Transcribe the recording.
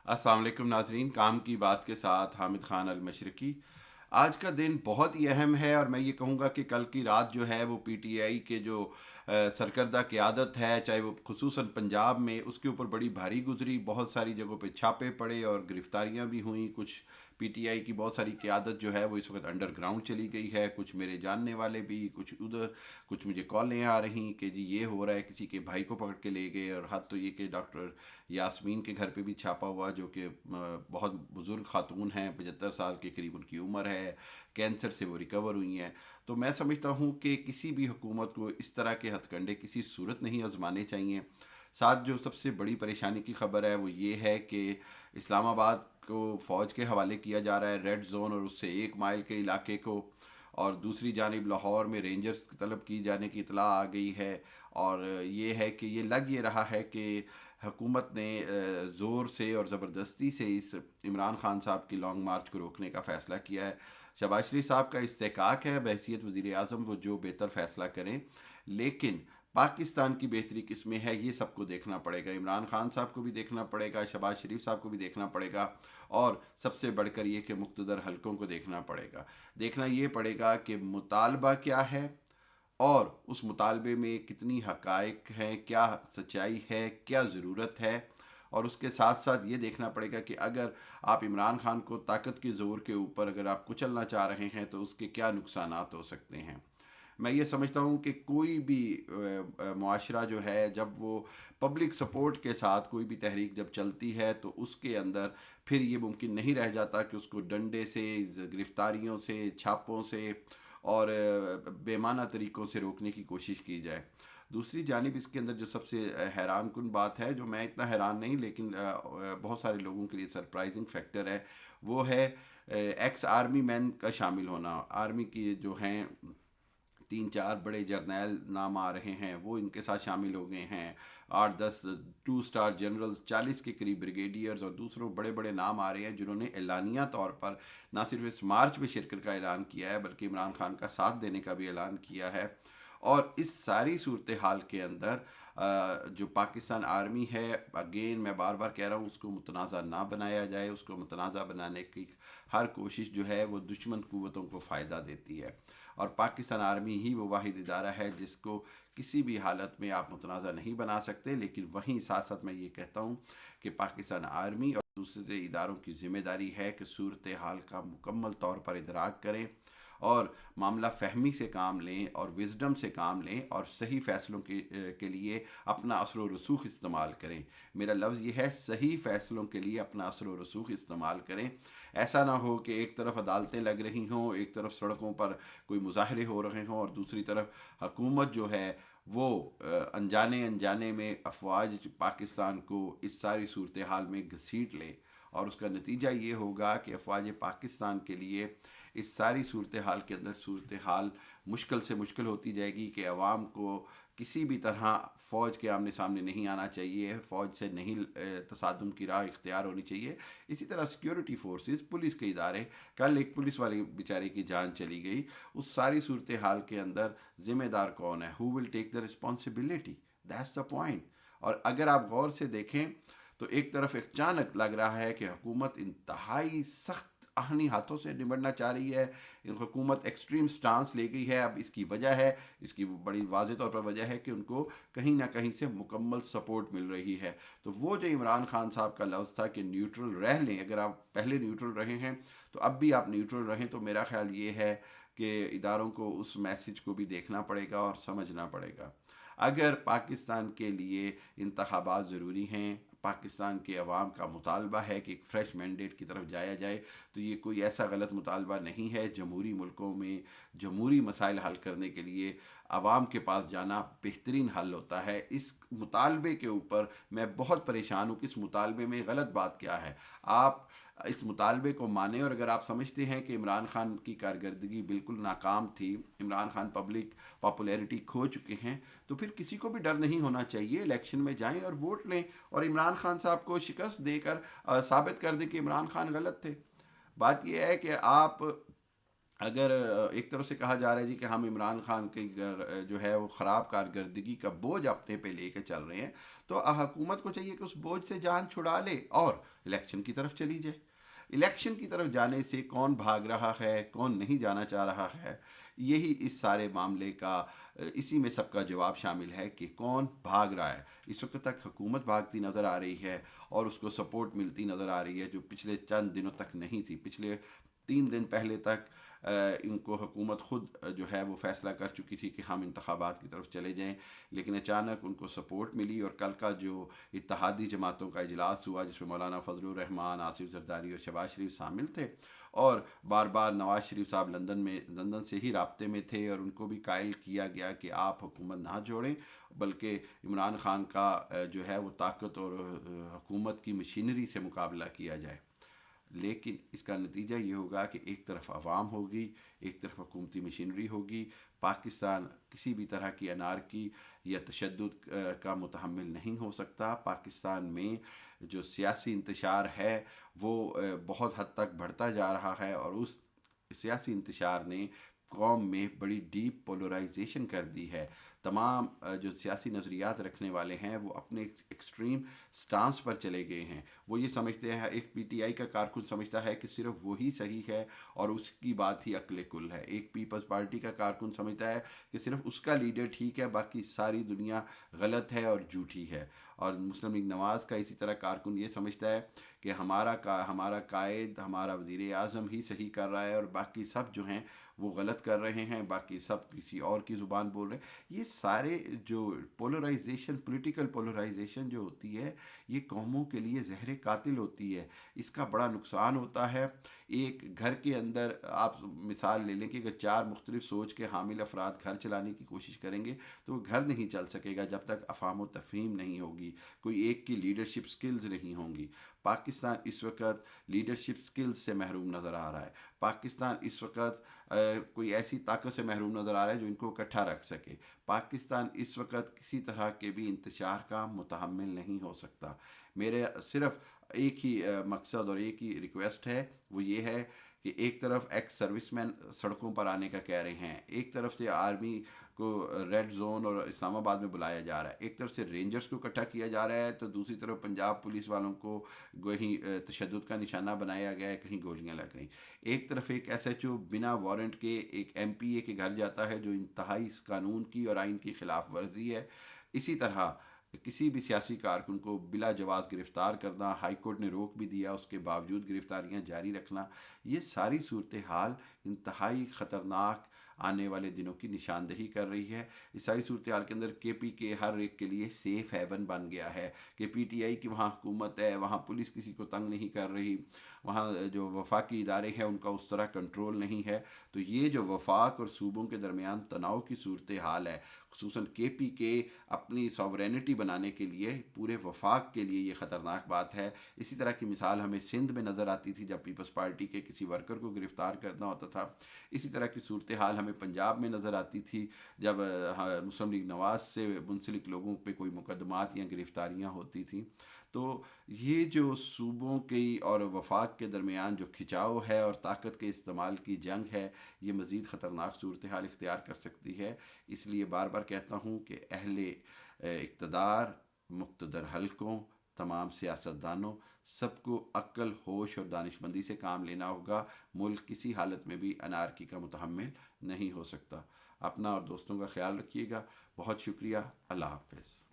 अस्सलाम वालेकुम नाजरीन, काम की बात के साथ हामिद खान अल मशरकी। आज का दिन बहुत ही अहम है और मैं ये कहूँगा कि कल की रात जो है वो पीटीआई के जो सरकर्दा क़यादत है, चाहे वो खुसूसन पंजाब में, उसके ऊपर बड़ी भारी गुजरी। बहुत सारी जगहों पे छापे पड़े और गिरफ्तारियां भी हुई। कुछ पीटीआई की बहुत सारी क़यादत जो है वो इस वक्त अंडरग्राउंड चली गई है। कुछ मेरे जानने वाले भी, कुछ उधर, कुछ मुझे कॉलें आ रही कि जी ये हो रहा है, किसी के भाई को पकड़ के ले गए। और हद तो ये कि डॉक्टर यास्मीन के घर पे भी छापा हुआ, जो कि बहुत बुज़ुर्ग खातून हैं, 75 साल के करीब उनकी उम्र है, कैंसर से वो रिकवर हुई हैं। तो मैं समझता हूँ कि किसी भी हुकूमत को इस तरह के हथकंडे किसी सूरत नहीं आजमाने चाहिए। साथ जो सबसे बड़ी परेशानी की खबर है वो ये है कि इस्लामाबाद को फ़ौज के हवाले किया जा रहा है, रेड जोन और उससे 1 माइल के इलाके को। और दूसरी जानिब लाहौर में रेंजर्स की तलब की जाने की इतला आ गई है। और ये है कि ये लग ये रहा है कि हुकूमत ने ज़ोर से और ज़बरदस्ती से इस इमरान खान साहब की लॉन्ग मार्च को रोकने का फ़ैसला किया है। शहबाज शरीफ साहब का इस्तेकाक है बहसीत वज़ीर आज़म, वो जो बेहतर फ़ैसला करें। लेकिन पाकिस्तान की बेहतरी किस में है, ये सबको देखना पड़ेगा। इमरान खान साहब को भी देखना पड़ेगा, शहबाज शरीफ साहब को भी देखना पड़ेगा, और सबसे बढ़कर ये कि मुक़्तदर हलकों को देखना पड़ेगा। देखना ये पड़ेगा कि मुतालबा क्या है और उस मुतालबे में कितनी हकाइक हैं, क्या सच्चाई है, क्या ज़रूरत है। और उसके साथ साथ ये देखना पड़ेगा कि अगर आप इमरान खान को ताकत के ज़ोर के ऊपर अगर आप कुचलना चाह रहे हैं तो उसके क्या नुकसानात हो सकते हैं। मैं ये समझता हूँ कि कोई भी मुआशरा जो है, जब वो पब्लिक सपोर्ट के साथ कोई भी तहरीक जब चलती है तो उसके अंदर फिर ये मुमकिन नहीं रह जाता कि उसको डंडे से, गिरफ्तारियों से, छापों से और बेमाना तरीक़ों से रोकने की कोशिश की जाए। दूसरी जानिब इसके अंदर जो सबसे हैरान कुन बात है, जो मैं इतना हैरान नहीं लेकिन बहुत सारे लोगों के लिए सरप्राइजिंग फैक्टर है, वो है एक्स आर्मी मैन का शामिल होना। आर्मी की जो हैं 3-4 बड़े जर्नैल नाम आ रहे हैं, वो इनके साथ शामिल हो गए हैं। 8-10 2 स्टार जनरल्स, 40 के करीब ब्रिगेडियर्स और दूसरों बड़े बड़े नाम आ रहे हैं जिन्होंने एलानिया तौर पर ना सिर्फ इस मार्च में शिरकत का ऐलान किया है बल्कि इमरान खान का साथ देने का भी ऐलान किया है। और इस सारी सूरत हाल के अंदर जो पाकिस्तान आर्मी है, अगेन मैं बार बार कह रहा हूँ, उसको मुतनाज़ा ना बनाया जाए। उसको मुतनाज़ा बनाने की हर कोशिश जो है वो दुश्मन क़ुव्वतों को फ़ायदा देती है। और पाकिस्तान आर्मी ही वो वाहिद इदारा है जिसको किसी भी हालत में आप मुतनाज़ा नहीं बना सकते। लेकिन वहीं साथ साथ मैं ये कहता हूँ कि पाकिस्तान आर्मी और दूसरे इदारों की ज़िम्मेदारी है कि सूरत हाल का मुकम्मल तौर पर इदराक करें और मामला फ़हमी से काम लें और विज़डम से काम लें और सही फ़ैसलों के लिए अपना असर व रसूख इस्तेमाल करें। मेरा लफ्ज़ ये है, सही फ़ैसलों के लिए अपना असर व रसूख इस्तेमाल करें। ऐसा ना हो कि एक तरफ अदालतें लग रही हों, एक तरफ सड़कों पर कोई मुजाहरे हो रहे हों और दूसरी तरफ हुकूमत जो है वो अनजाने अनजाने में अफवाज पाकिस्तान को इस सारी सूरत हाल में घसीट ले। और उसका नतीजा ये होगा कि अफवाज पाकिस्तान के लिए इस सारी सूरत हाल के अंदर सूरत हाल मुश्किल से मुश्किल होती जाएगी कि अवाम को किसी भी तरह फ़ौज के आमने सामने नहीं आना चाहिए, फ़ौज से नहीं तसादम की राह इख्तियार होनी चाहिए। इसी तरह सिक्योरिटी फोर्सेस, पुलिस के इदारे, कल एक पुलिस वाले बेचारे की जान चली गई। उस सारी सूरत हाल के अंदर ज़िम्मेदार कौन है? Who will take the responsibility? That's the point. और अगर आप गौर से देखें तो एक तरफ अचानक लग रहा है कि हुकूमत इंतहाई सख्त आहनी हाथों से निपटना चाह रही है, हुकूमत एक्सट्रीम स्टांस ले गई है। अब इसकी वजह है, इसकी बड़ी वाज़ेह तौर पर वजह है कि उनको कहीं ना कहीं से मुकम्मल सपोर्ट मिल रही है। तो वो जो इमरान खान साहब का लफ्ज़ था कि न्यूट्रल रह लें, अगर आप पहले न्यूट्रल रहे हैं तो अब भी आप न्यूट्रल रहें, तो मेरा ख्याल ये है कि इदारों को उस मैसेज को भी देखना पड़ेगा और समझना पड़ेगा। अगर पाकिस्तान के लिए इंतखाबात ज़रूरी हैं, पाकिस्तान के अवाम का मुतालबा है कि एक फ़्रेश मैंडेट की तरफ जाया जाए, तो ये कोई ऐसा गलत मुतालबा नहीं है। जमहूरी मुल्कों में जमहूरी मसाइल हल करने के लिए आवाम के पास जाना बेहतरीन हल होता है। इस मुतालबे के ऊपर मैं बहुत परेशान हूँ कि इस मुतालबे में गलत बात क्या है। आप इस मुतालबे को माने, और अगर आप समझते हैं कि इमरान खान की कारकर्दगी बिल्कुल नाकाम थी, इमरान खान पब्लिक पॉपुलैरिटी खो चुके हैं, तो फिर किसी को भी डर नहीं होना चाहिए। इलेक्शन में जाएं और वोट लें और इमरान खान साहब को शिकस्त देकर साबित कर दें कि इमरान खान गलत थे। बात यह है कि आप اگر ایک طرف سے کہا جا رہا ہے جی کہ ہم عمران خان کی جو ہے وہ خراب کارکردگی کا بوجھ اپنے پہ لے کے چل رہے ہیں، تو حکومت کو چاہیے کہ اس بوجھ سے جان چھڑا لے اور الیکشن کی طرف چلی جائے۔ الیکشن کی طرف جانے سے کون بھاگ رہا ہے، کون نہیں جانا چاہ رہا ہے، یہی اس سارے معاملے کا اسی میں سب کا جواب شامل ہے کہ کون بھاگ رہا ہے۔ اس وقت تک حکومت بھاگتی نظر آ رہی ہے اور اس کو سپورٹ ملتی نظر آ رہی ہے، جو پچھلے چند دنوں تک نہیں تھی۔ پچھلے 3 دن پہلے تک ان کو حکومت خود جو ہے وہ فیصلہ کر چکی تھی کہ ہم انتخابات کی طرف چلے جائیں، لیکن اچانک ان کو سپورٹ ملی اور کل کا جو اتحادی جماعتوں کا اجلاس ہوا جس میں مولانا فضل الرحمان، آصف زرداری اور شہباز شریف شامل تھے، اور بار بار نواز شریف صاحب لندن سے ہی رابطے میں تھے اور ان کو بھی قائل کیا گیا کہ آپ حکومت نہ جوڑیں بلکہ عمران خان کا جو ہے وہ طاقت اور حکومت کی مشینری سے مقابلہ کیا جائے۔ لیکن اس کا نتیجہ یہ ہوگا کہ ایک طرف عوام ہوگی، ایک طرف حکومتی مشینری ہوگی۔ پاکستان کسی بھی طرح کی انارکی یا تشدد کا متحمل نہیں ہو سکتا۔ پاکستان میں جو سیاسی انتشار ہے وہ بہت حد تک بڑھتا جا رہا ہے اور اس سیاسی انتشار نے قوم میں بڑی ڈیپ پولرائزیشن کر دی ہے۔ تمام جو سیاسی نظریات رکھنے والے ہیں وہ اپنے ایکسٹریم سٹانس پر چلے گئے ہیں۔ وہ یہ سمجھتے ہیں، ایک پی ٹی آئی کا کارکن سمجھتا ہے کہ صرف وہی صحیح ہے اور اس کی بات ہی عقل کل ہے۔ ایک پیپلز پارٹی کا کارکن سمجھتا ہے کہ صرف اس کا لیڈر ٹھیک ہے، باقی ساری دنیا غلط ہے اور جھوٹی ہے۔ اور مسلم لیگ نواز کا اسی طرح کارکن یہ سمجھتا ہے کہ ہمارا قائد، ہمارا وزیر اعظم ہی صحیح کر رہا ہے اور باقی سب جو ہیں وہ غلط کر رہے ہیں، باقی سب کسی اور کی زبان بول رہے ہیں۔ یہ سارے جو پولرائزیشن، پولیٹیکل پولرائزیشن جو ہوتی ہے، یہ قوموں کے لیے زہر قاتل ہوتی ہے۔ اس کا بڑا نقصان ہوتا ہے۔ ایک گھر کے اندر آپ مثال لے لیں کہ اگر 4 مختلف سوچ کے حامل افراد گھر چلانے کی کوشش کریں گے تو وہ گھر نہیں چل سکے گا جب تک افہام و تفہیم نہیں ہوگی، کوئی ایک کی لیڈرشپ سکلز نہیں ہوں گی۔ پاکستان اس وقت لیڈرشپ سکلز سے محروم نظر آ رہا ہے۔ پاکستان اس وقت کوئی ایسی طاقت سے محروم نظر آ رہا ہے جو ان کو اکٹھا رکھ سکے۔ پاکستان اس وقت کسی طرح کے بھی انتشار کا متحمل نہیں ہو سکتا۔ میرے صرف ایک ہی مقصد اور ایک ہی ریکویسٹ ہے، وہ یہ ہے کہ ایک طرف ایکس سروس مین سڑکوں پر آنے کا کہہ رہے ہیں، ایک طرف سے آرمی کو ریڈ زون اور اسلام آباد میں بلایا جا رہا ہے، ایک طرف سے رینجرز کو اکٹھا کیا جا رہا ہے تو دوسری طرف پنجاب پولیس والوں کو کہیں تشدد کا نشانہ بنایا گیا ہے، کہیں گولیاں لگ رہی۔ ایک طرف ایک ایس ایچ او بنا وارنٹ کے ایک ایم پی اے کے گھر جاتا ہے جو انتہائی قانون کی اور آئین کی خلاف ورزی ہے۔ اسی طرح کسی بھی سیاسی کارکن کو بلا جواز گرفتار کرنا، ہائی کورٹ نے روک بھی دیا، اس کے باوجود گرفتاریاں جاری رکھنا، یہ ساری صورتحال انتہائی خطرناک آنے والے دنوں کی نشاندہی کر رہی ہے۔ اس ساری صورتحال کے اندر کے پی کے ہر ایک کے لیے سیف ہیون بن گیا ہے کہ پی ٹی آئی کی وہاں حکومت ہے، وہاں پولیس کسی کو تنگ نہیں کر رہی، وہاں جو وفاقی ادارے ہیں ان کا اس طرح کنٹرول نہیں ہے۔ تو یہ جو وفاق اور صوبوں کے درمیان تناؤ کی صورتحال ہے، خصوصاً کے پی کے اپنی ساورینٹی بنانے کے لیے، پورے وفاق کے لیے یہ خطرناک بات ہے۔ اسی طرح کی مثال ہمیں سندھ میں نظر آتی تھی جب پیپلز پارٹی کے کسی ورکر کو گرفتار کرنا ہوتا تھا۔ اسی طرح کی صورتحال ہمیں پنجاب میں نظر آتی تھی جب مسلم لیگ نواز سے منسلک لوگوں پہ کوئی مقدمات یا گرفتاریاں ہوتی تھیں۔ تو یہ جو صوبوں کی اور وفاق کے درمیان جو کھچاؤ ہے اور طاقت کے استعمال کی جنگ ہے، یہ مزید خطرناک صورتحال اختیار کر سکتی ہے۔ اس لیے بار بار کہتا ہوں کہ اہل اقتدار، مقتدر حلقوں، تمام سیاستدانوں، سب کو عقل، ہوش اور دانش مندی سے کام لینا ہوگا۔ ملک کسی حالت میں بھی انارکی کا متحمل نہیں ہو سکتا۔ اپنا اور دوستوں کا خیال رکھیے گا۔ بہت شکریہ۔ اللہ حافظ۔